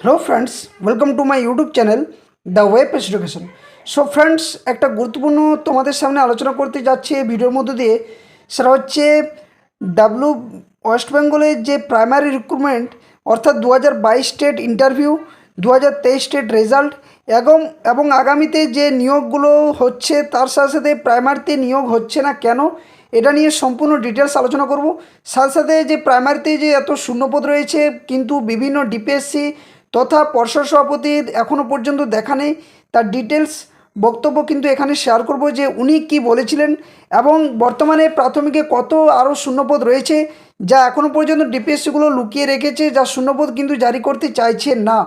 Hello friends, welcome to my YouTube channel the web education. So friends, একটা গুরুত্বপূর্ণ তোমাদের সামনে আলোচনা করতে যাচ্ছি এই ভিডিওর মধ্য দিয়ে। সেটা হচ্ছে ডাব্লু ওয়েস্ট বেঙ্গলের যে প্রাইমারি রিক্রুটমেন্ট, অর্থাৎ 2022 স্টেট ইন্টারভিউ, 2023 স্টেট রেজাল্ট এবং এবং আগামীতে যে নিয়োগগুলো হচ্ছে তার সাথে সাথে প্রাইমারিতে নিয়োগ হচ্ছে না কেন, এটা নিয়ে সম্পূর্ণ ডিটেলস আলোচনা করব। সাথে সাথে যে প্রাইমারিতে যে এত শূন্যপদ রয়েছে কিন্তু বিভিন্ন ডিপিএসসি তথা পর্ষদ সভাপতির এখনও পর্যন্ত দেখা নেই, তার ডিটেলস বক্তব্য কিন্তু এখানে শেয়ার করব যে উনি কি বলেছিলেন এবং বর্তমানে প্রাথমিকে কত আরও শূন্যপদ রয়েছে যা এখনও পর্যন্ত ডিপিএসসিগুলো লুকিয়ে রেখেছে, যা শূন্যপদ কিন্তু জারি করতে চাইছে না।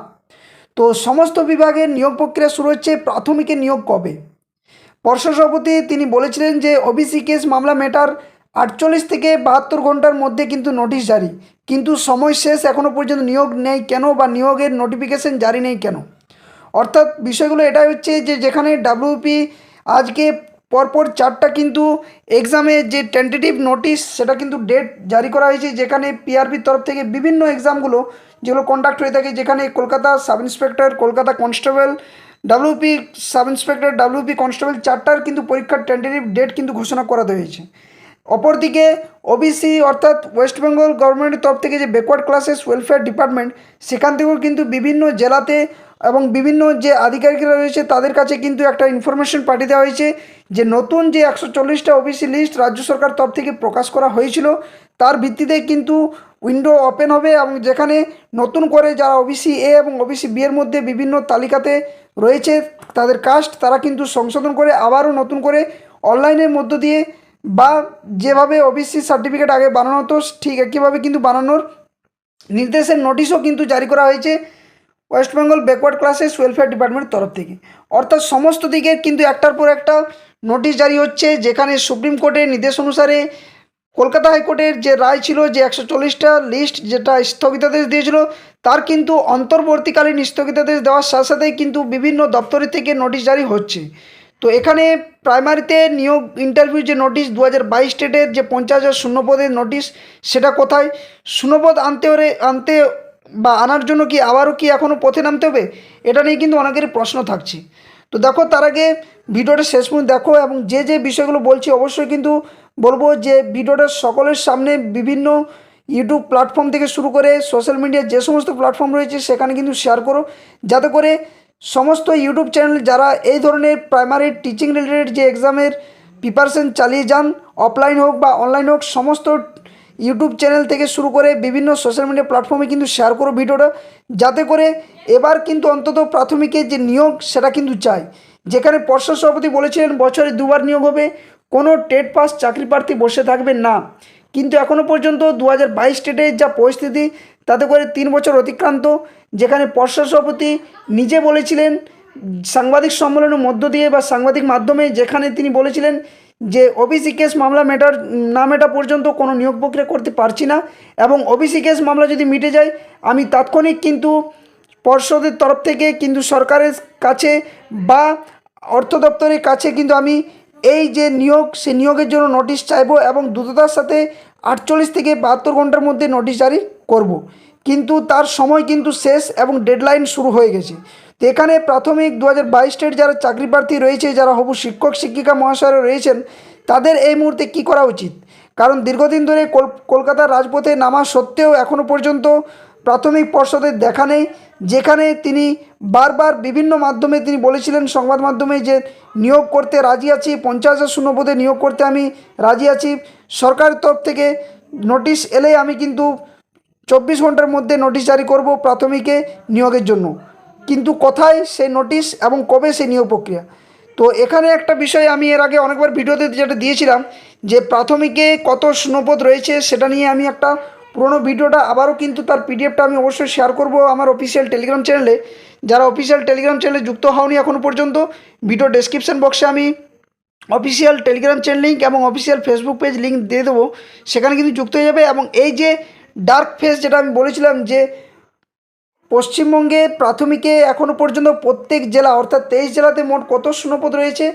তো সমস্ত বিভাগের নিয়োগ প্রক্রিয়া শুরু হচ্ছে। প্রাথমিকের নিয়োগ কবে? পর্ষদ সভাপতি তিনি বলেছিলেন যে ওবিসি কেস মামলা মেটার 48 থেকে 72 ঘন্টার মধ্যে কিন্তু নোটিশ জারি, কিন্তু সময় শেষ, এখনও পর্যন্ত নিয়োগ নেই কেন বা নিয়োগের নোটিফিকেশন জারি নেই কেন? অর্থাৎ বিষয়গুলো এটাই হচ্ছে যে যেখানে ডাব্লিউপি আজকে পরপর 4টা কিন্তু এক্সামের যে টেন্টেটিভ নোটিশ সেটা কিন্তু ডেট জারি করা হয়েছে, যেখানে পিআরবির তরফ থেকে বিভিন্ন এক্সামগুলো যেগুলো কন্ডাক্ট হয়ে থাকে, যেখানে Kolkata sub inspector, Kolkata constable, WP sub inspector, WP constable 4টার কিন্তু পরীক্ষার টেন্টেটিভ ডেট কিন্তু ঘোষণা করা হয়েছে। অপরদিকে ওবিসি অর্থাৎ ওয়েস্ট বেঙ্গল গভর্নমেন্টের তরফ থেকে যে ব্যাকওয়ার্ড ক্লাসেস ওয়েলফেয়ার ডিপার্টমেন্ট, সেখান থেকেও কিন্তু বিভিন্ন জেলাতে এবং বিভিন্ন যে আধিকারিকরা রয়েছে তাদের কাছে কিন্তু একটা ইনফরমেশন পাঠিয়ে দেওয়া হয়েছে যে নতুন যে 140টা ওবিসি লিস্ট রাজ্য সরকার তরফ থেকে প্রকাশ করা হয়েছিল তার ভিত্তিতে কিন্তু উইন্ডো ওপেন হবে এবং যেখানে নতুন করে যারা ওবিসি এ এবং ওবিসি বি এর মধ্যে বিভিন্ন তালিকাতে রয়েছে তাদের কাস্ট, তারা কিন্তু সংশোধন করে আবারও নতুন করে অনলাইনের মধ্য দিয়ে বা যেভাবে ওবিসি সার্টিফিকেট আগে বানানো হতো ঠিক একইভাবে কিন্তু বানানোর নির্দেশের নোটিশও কিন্তু জারি করা হয়েছে West Bengal backward classes welfare ডিপার্টমেন্টের তরফ থেকে। অর্থাৎ সমস্ত দিকের কিন্তু একটার পর একটা নোটিশ জারি হচ্ছে, যেখানে সুপ্রিম কোর্টের নির্দেশ অনুসারে কলকাতা হাইকোর্টের যে রায় ছিল যে 140টা লিস্ট যেটা স্থগিতাদেশ দিয়েছিল তার কিন্তু অন্তর্বর্তীকালীন স্থগিতাদেশ দেওয়ার সাথে সাথেই কিন্তু বিভিন্ন দপ্তরের থেকে নোটিশ জারি হচ্ছে। তো এখানে প্রাইমারিতে নিয়োগ ইন্টারভিউ যে নোটিশ 2022 স্টেটের যে 50,000 শূন্যপদের নোটিশ, সেটা কোথায়? শূন্যপদ আনতে বা আনার জন্য কি আবারও কি এখনও পথে নামতে হবে? এটা নিয়ে কিন্তু অনেকেরই প্রশ্ন থাকছে। তো দেখো, তার আগে ভিডিওটা শেষ পর্যন্ত দেখো এবং যে যে বিষয়গুলো বলছি অবশ্যই কিন্তু বলবো যে ভিডিওটা সকলের সামনে বিভিন্ন ইউটিউব প্ল্যাটফর্ম থেকে শুরু করে সোশ্যাল মিডিয়ার যে সমস্ত প্ল্যাটফর্ম রয়েছে সেখানে কিন্তু শেয়ার করো, যাতে করে সমস্ত ইউটিউব চ্যানেল যারা এই ধরনের প্রাইমারি টিচিং রিলেটেড যে এক্সামের প্রিপারেশন চালিয়ে যান, অফলাইন হোক বা অনলাইন হোক, সমস্ত ইউটিউব চ্যানেল থেকে শুরু করে বিভিন্ন সোশ্যাল মিডিয়া প্ল্যাটফর্মে কিন্তু শেয়ার করো ভিডিওটা, যাতে করে এবার কিন্তু অন্তত প্রাথমিকের যে নিয়োগ সেটা কিন্তু চাই। যেখানে পর্ষদ সভাপতি বলেছিলেন বছরে 2বার নিয়োগ হবে, কোনো টেট পাস চাকরি প্রার্থী বসে থাকবেন না, কিন্তু এখনও পর্যন্ত 2022 স্টেটের যা পরিস্থিতি তাতে করে 3 বছর অতিক্রান্ত, যেখানে পর্ষদ সভাপতি নিজে বলেছিলেন সাংবাদিক সম্মেলনের মধ্য দিয়ে বা সাংবাদিক মাধ্যমে, যেখানে তিনি বলেছিলেন যে ওবিসি কেস মামলা না মেটা পর্যন্ত কোনো নিয়োগ প্রক্রিয়া করতে পারছি না এবং ওবিসি কেস মামলা যদি মিটে যায় আমি তাৎক্ষণিক কিন্তু পর্ষদের তরফ থেকে কিন্তু সরকারের কাছে বা অর্থ দপ্তরের কাছে কিন্তু আমি এই যে নিয়োগ সে নিয়োগের জন্য নোটিশ চাইব এবং দ্রুততার সাথে 48 থেকে 72 ঘন্টার মধ্যে নোটিশ জারি করব। কিন্তু তার সময় কিন্তু শেষ এবং ডেডলাইন শুরু হয়ে গেছে। তো এখানে প্রাথমিক 2022 স্টেট যারা চাকরি প্রার্থী রয়েছে, যারা হবু শিক্ষক শিক্ষিকা মহাশয়রা রয়েছেন, তাদের এই মুহূর্তে কি করা উচিত? কারণ দীর্ঘদিন ধরে কলকাতার রাজপথে নামা সত্ত্বেও এখনও পর্যন্ত প্রাথমিক পর্ষদের দেখা নেই, যেখানে তিনি বারবার বিভিন্ন মাধ্যমে তিনি বলেছিলেন সংবাদ মাধ্যমে যে নিয়োগ করতে রাজি আছি, 50,000 শূন্যপদে নিয়োগ করতে আমি রাজি আছি, সরকারের তরফ থেকে নোটিশ এলে আমি কিন্তু 24 ঘন্টার মধ্যে নোটিশ জারি করব প্রাথমিকে নিয়োগের জন্য। কিন্তু কোথায় সেই নোটিশ এবং কবে সেই নিয়োগ প্রক্রিয়া? তো এখানে একটা বিষয় আমি এর আগে অনেকবার ভিডিওতে যেটা দিয়েছিলাম যে প্রাথমিকে কত শূন্যপদ রয়েছে সেটা নিয়ে আমি একটা পুরোনো ভিডিওটা আবারও কিন্তু তার পিডিএফটা আমি অবশ্যই শেয়ার করব আমার অফিসিয়াল টেলিগ্রাম চ্যানেলে। যারা অফিসিয়াল টেলিগ্রাম চ্যানেলে যুক্ত হওনি এখনও পর্যন্ত, ভিডিও ডেসক্রিপশন বক্সে আমি অফিসিয়াল টেলিগ্রাম চ্যানেল লিঙ্ক এবং অফিসিয়াল ফেসবুক পেজ লিঙ্ক দিয়ে দেবো, সেখানে কিন্তু যুক্ত হয়ে যাবে। এবং এই যে ডার্ক ফেস যেটা আমি বলেছিলাম যে পশ্চিমবঙ্গে প্রাথমিকে এখনও পর্যন্ত প্রত্যেক জেলা অর্থাৎ 23 জেলাতে মোট কত শূন্যপদ রয়েছে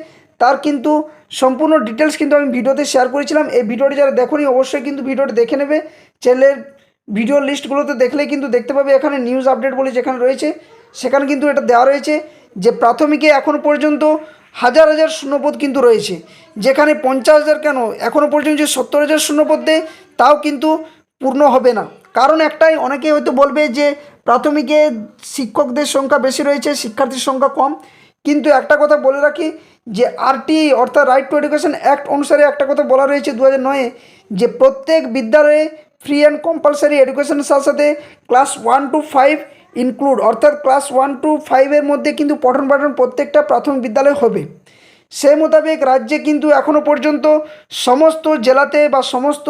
তার কিন্তু সম্পূর্ণ ডিটেলস কিন্তু আমি ভিডিওতে শেয়ার করেছিলাম। এই ভিডিওটি যারা দেখোনি অবশ্যই কিন্তু ভিডিওটি দেখে নেবে, চ্যানেলের ভিডিও লিস্টগুলোতে দেখলেই কিন্তু দেখতে পাবে, এখানে নিউজ আপডেট বলে যেখানে রয়েছে সেখানে কিন্তু এটা দেওয়া রয়েছে যে প্রাথমিকে এখনও পর্যন্ত হাজার হাজার শূন্যপদ কিন্তু রয়েছে, যেখানে 50,000 কেন এখনও পর্যন্ত যে 70,000 শূন্যপদ দেয় তাও কিন্তু পূর্ণ হবে না। কারণ একটাই, অনেকে হয়তো বলবে যে প্রাথমিকে শিক্ষকদের সংখ্যা বেশি রয়েছে, শিক্ষার্থীর সংখ্যা কম, কিন্তু একটা কথা বলে রাখি যে আরটিই অর্থাৎ রাইট টু এডুকেশন অ্যাক্ট অনুসারে একটা কথা বলা রয়েছে 2009-এ যে প্রত্যেক বিদ্যালয়ে ফ্রি অ্যান্ড কম্পালসারি এডুকেশনের সাথে সাথে ক্লাস 1 to 5 ইনক্লুড, অর্থাৎ ক্লাস 1 to 5-এর মধ্যে কিন্তু পঠন পাঠন প্রত্যেকটা প্রাথমিক বিদ্যালয় হবে। সেই মোতাবেক রাজ্যে কিন্তু এখনও পর্যন্ত সমস্ত জেলাতে বা সমস্ত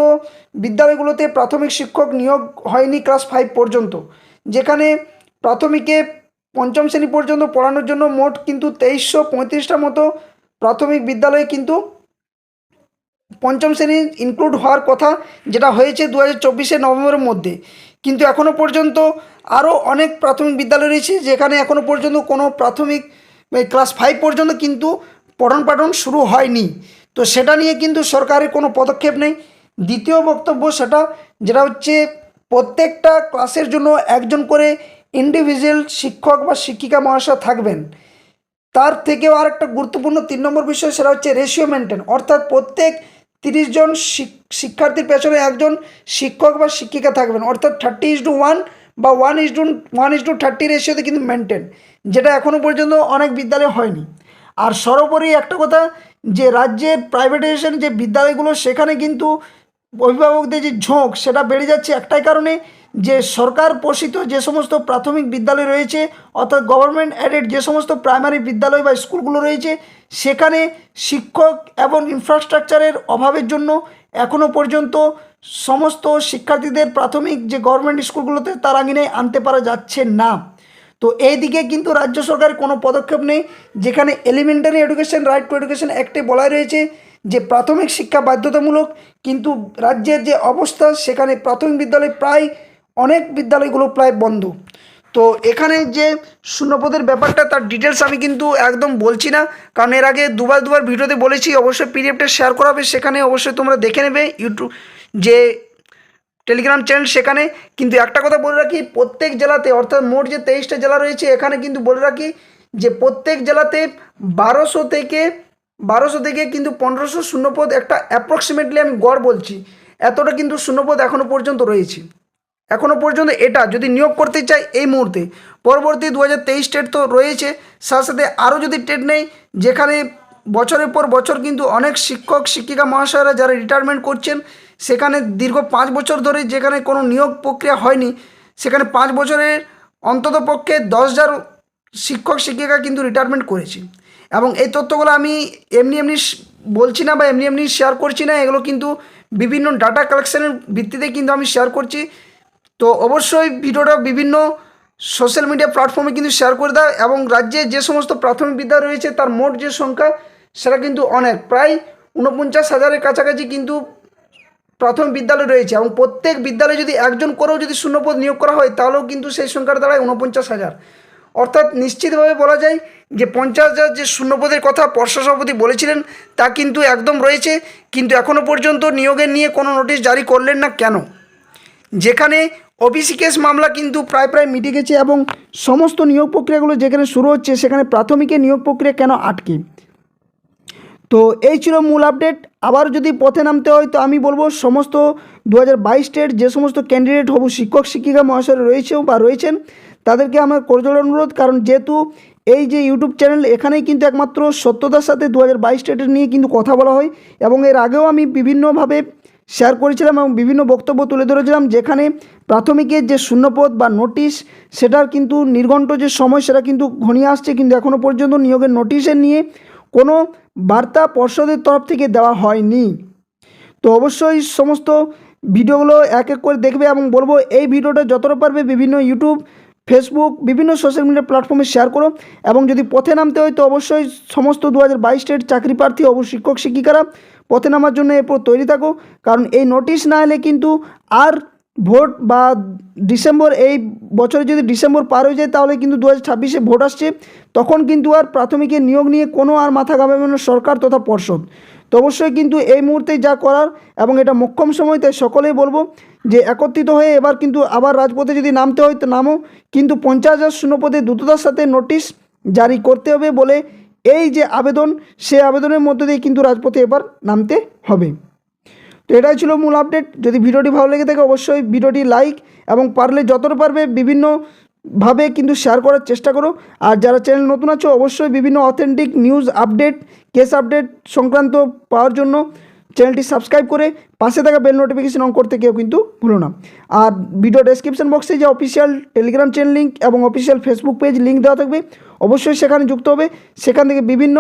বিদ্যালয়গুলোতে প্রাথমিক শিক্ষক নিয়োগ হয়নি ক্লাস 5 পর্যন্ত, যেখানে প্রাথমিকে পঞ্চম শ্রেণী পর্যন্ত পড়ানোর জন্য মোট কিন্তু 2335টা মতো প্রাথমিক বিদ্যালয়ে কিন্তু পঞ্চম শ্রেণী ইনক্লুড হওয়ার কথা, যেটা হয়েছে 2024 নভেম্বরের মধ্যে। কিন্তু এখনও পর্যন্ত আরও অনেক প্রাথমিক বিদ্যালয় রয়েছে যেখানে এখনও পর্যন্ত কোনো প্রাথমিক ক্লাস 5 পর্যন্ত কিন্তু পঠন পাঠন শুরু হয়নি। তো সেটা নিয়ে কিন্তু সরকারের কোনো পদক্ষেপ নেই। দ্বিতীয় বক্তব্য যেটা হচ্ছে প্রত্যেকটা ক্লাসের জন্য একজন করে ইন্ডিভিজুয়াল শিক্ষক বা শিক্ষিকা মহাশয় থাকবেন। তার থেকেও আর একটা গুরুত্বপূর্ণ 3 নম্বর বিষয়, সেটা হচ্ছে রেশিও মেনটেন, অর্থাৎ প্রত্যেক 30 জন শিক্ষার্থীর পেছনে একজন শিক্ষক বা শিক্ষিকা থাকবেন, অর্থাৎ 30:1 বা 1:30 রেশিওতে কিন্তু মেনটেন, যেটা এখনও পর্যন্ত অনেক বিদ্যালয়ে হয়নি। আর সর্বোপরি একটা কথা, যে রাজ্যের প্রাইভেটাইজেশন যে বিদ্যালয়গুলো সেখানে কিন্তু অভিভাবকদের যে ঝোঁক সেটা বেড়ে যাচ্ছে একটাই কারণে, যে সরকার পোষিত যে সমস্ত প্রাথমিক বিদ্যালয় রয়েছে অর্থাৎ গভর্নমেন্ট এডেড যে সমস্ত প্রাইমারি বিদ্যালয় বা স্কুলগুলো রয়েছে সেখানে শিক্ষক এবং ইনফ্রাস্ট্রাকচারের অভাবের জন্য এখনও পর্যন্ত সমস্ত শিক্ষার্থীদের প্রাথমিক যে গভর্নমেন্ট স্কুলগুলোতে তার আঙিনায় আনতে পারা যাচ্ছে না। তো এই দিকে কিন্তু রাজ্য সরকারের কোনো পদক্ষেপ নেই, যেখানে elementary education right to education অ্যাক্টে বলা রয়েছে যে প্রাথমিক শিক্ষা বাধ্যতামূলক, কিন্তু রাজ্যের যে অবস্থা সেখানে প্রাথমিক বিদ্যালয় প্রায় অনেক বিদ্যালয়গুলো প্রায় বন্ধ। তো এখানে যে শূন্যপদের ব্যাপারটা তার ডিটেলস আমি কিন্তু একদম বলছি না, কারণ এর আগে দুবার ভিডিওতে বলেছি, অবশ্যই পিডিএফটা শেয়ার করা হবে, সেখানে অবশ্যই তোমরা দেখে নেবে ইউটিউব যে টেলিগ্রাম চ্যানেল সেখানে। কিন্তু একটা কথা বলে রাখি, প্রত্যেক জেলাতে অর্থাৎ মোট যে 23টা জেলা রয়েছে এখানে কিন্তু বলে রাখি যে প্রত্যেক জেলাতে 1200 থেকে কিন্তু 1500 শূন্যপদ, একটা অ্যাপ্রক্সিমেটলি আমি গড় বলছি, এতটা কিন্তু শূন্যপদ এখনও পর্যন্ত রয়েছে। এখনও পর্যন্ত এটা যদি নিয়োগ করতে চাই এই মুহূর্তে, পরবর্তী 2023 টেট তো রয়েছে, সাথে সাথে আরও যদি টেট নেই যেখানে বছরের পর বছর কিন্তু অনেক শিক্ষক শিক্ষিকা মহাশয়রা যারা রিটায়ারমেন্ট করছেন সেখানে দীর্ঘ 5 বছর ধরে যেখানে কোনো নিয়োগ প্রক্রিয়া হয়নি, সেখানে 5 বছরের অন্তত পক্ষে 10,000 শিক্ষক শিক্ষিকা কিন্তু রিটায়ারমেন্ট করেছে। এবং এই তথ্যগুলো আমি এমনি বলছি না বা এমনি শেয়ার করছি না, এগুলো কিন্তু বিভিন্ন ডাটা কালেকশনের ভিত্তিতে কিন্তু আমি শেয়ার করছি। তো অবশ্যই ভিডিওটা বিভিন্ন সোশ্যাল মিডিয়া প্ল্যাটফর্মে কিন্তু শেয়ার করে দাও, এবং রাজ্যে যে সমস্ত প্রাথমিক বিদ্যালয় রয়েছে তার মোট যে সংখ্যা সেটা কিন্তু অনেক, প্রায় 49,000-এর কাছাকাছি কিন্তু প্রাথমিক বিদ্যালয় রয়েছে, এবং প্রত্যেক বিদ্যালয়ে যদি একজন করেও যদি শূন্যপদ নিয়োগ করা হয় তাহলেও কিন্তু সেই সংখ্যাটা দাঁড়ায় 49,000। অর্থাৎ নিশ্চিতভাবে বলা যায় যে 50,000 যে শূন্যপদের কথা পর্ষদ সভাপতি বলেছিলেন তা কিন্তু একদম রয়েছে, কিন্তু এখনও পর্যন্ত নিয়োগের নিয়ে কোনো নোটিশ জারি করলেন না কেন? যেখানে ওবিসি কেস মামলা কিন্তু প্রায় মিটে গেছে, এবং সমস্ত নিয়োগ প্রক্রিয়াগুলো যেখানে শুরু হচ্ছে সেখানে প্রাথমিকে নিয়োগ প্রক্রিয়া কেন আটকে? তো এই ছিল মূল আপডেট। আবার যদি পথে নামতে হয় তো আমি বলবো সমস্ত 2022 টেট যে সমস্ত ক্যান্ডিডেট হবু শিক্ষক শিক্ষিকা মহাশয় রয়েছেন তাদেরকে আমার করজোড় অনুরোধ, কারণ যেহেতু এই যে ইউটিউব চ্যানেল এখানেই কিন্তু একমাত্র সত্যতার সাথে 2022 টেটের নিয়ে কিন্তু কথা বলা হয়, এবং এর আগেও আমি বিভিন্নভাবে শেয়ার করেছিলাম এবং বিভিন্ন বক্তব্য তুলে ধরেছিলাম, যেখানে প্রাথমিকের যে শূন্যপদ বা নোটিশ সেটার কিন্তু নির্ঘণ্ট যে সময় সেটা কিন্তু ঘনিয়ে আসছে, কিন্তু এখনও পর্যন্ত নিয়োগের নোটিশের নিয়ে কোনো বার্তা পর্ষদের তরফ থেকে দেওয়া হয়নি। তো অবশ্যই সমস্ত ভিডিওগুলো এক এক করে দেখবে, এবং বলবো এই ভিডিওটা যতটা পারবে বিভিন্ন ইউটিউব ফেসবুক বিভিন্ন সোশ্যাল মিডিয়া প্ল্যাটফর্মে শেয়ার করো, এবং যদি পথে নামতে হয় তো অবশ্যই সমস্ত 2022 টেট চাকরি প্রার্থী শিক্ষক শিক্ষিকারা পথে নামার জন্য এরপর তৈরি থাকো, কারণ এই নোটিশ না এলে কিন্তু আর ভোট বা ডিসেম্বর, এই বছরে যদি ডিসেম্বর পার হয়ে যায় তাহলে কিন্তু 2026-এ ভোট আসছে, তখন কিন্তু আর প্রাথমিকের নিয়োগ নিয়ে কোনো আর মাথা ঘামাবে না সরকার তথা পর্ষদ। তো অবশ্যই কিন্তু এই মুহূর্তে যা করার, এবং এটা মোক্ষম সময়, তাই সকলেই বলবো যে একত্রিত হয়ে এবার কিন্তু আবার রাজপথে যদি নামতে হয় তো নামো, কিন্তু 50,000 শূন্যপদে দ্রুততার সাথে নোটিশ জারি করতে হবে বলে এই যে আবেদন, সে আবেদনের মধ্য দিয়ে কিন্তু রাজপথে এবার নামতে হবে। তো এটাই ছিল মূল আপডেট। যদি ভিডিওটি ভালো লেগে থাকে অবশ্যই ভিডিওটি লাইক এবং পারলে যতটা পারবে বিভিন্নভাবে কিন্তু শেয়ার করার চেষ্টা করো। আর যারা চ্যানেল নতুন আছো অবশ্যই বিভিন্ন authentic news update, case update সংক্রান্ত পাওয়ার জন্য চ্যানেলটি সাবস্ক্রাইব করে পাশে থাকা বেল নোটিফিকেশন অন করতে কেউ কিন্তু ভুলো না। আর ভিডিও ডেসক্রিপশন বক্সে যে অফিসিয়াল টেলিগ্রাম চ্যানেল লিঙ্ক এবং অফিসিয়াল ফেসবুক পেজ লিঙ্ক দেওয়া থাকবে, অবশ্যই সেখানে যুক্ত হবে। সেখান থেকে বিভিন্ন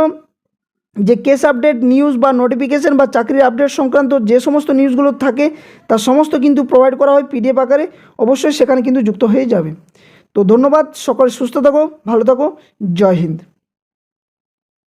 যে কেস আপডেট নিউজ বা নোটিফিকেশান বা চাকরির আপডেট সংক্রান্ত যে সমস্ত নিউজগুলো থাকে তার সমস্ত কিন্তু প্রোভাইড করা হয় পিডিএফ আকারে, অবশ্যই সেখানে কিন্তু যুক্ত হয়ে যাবে। তো ধন্যবাদ, সকলে সুস্থ থাকো, ভালো থাকো, জয় হিন্দ।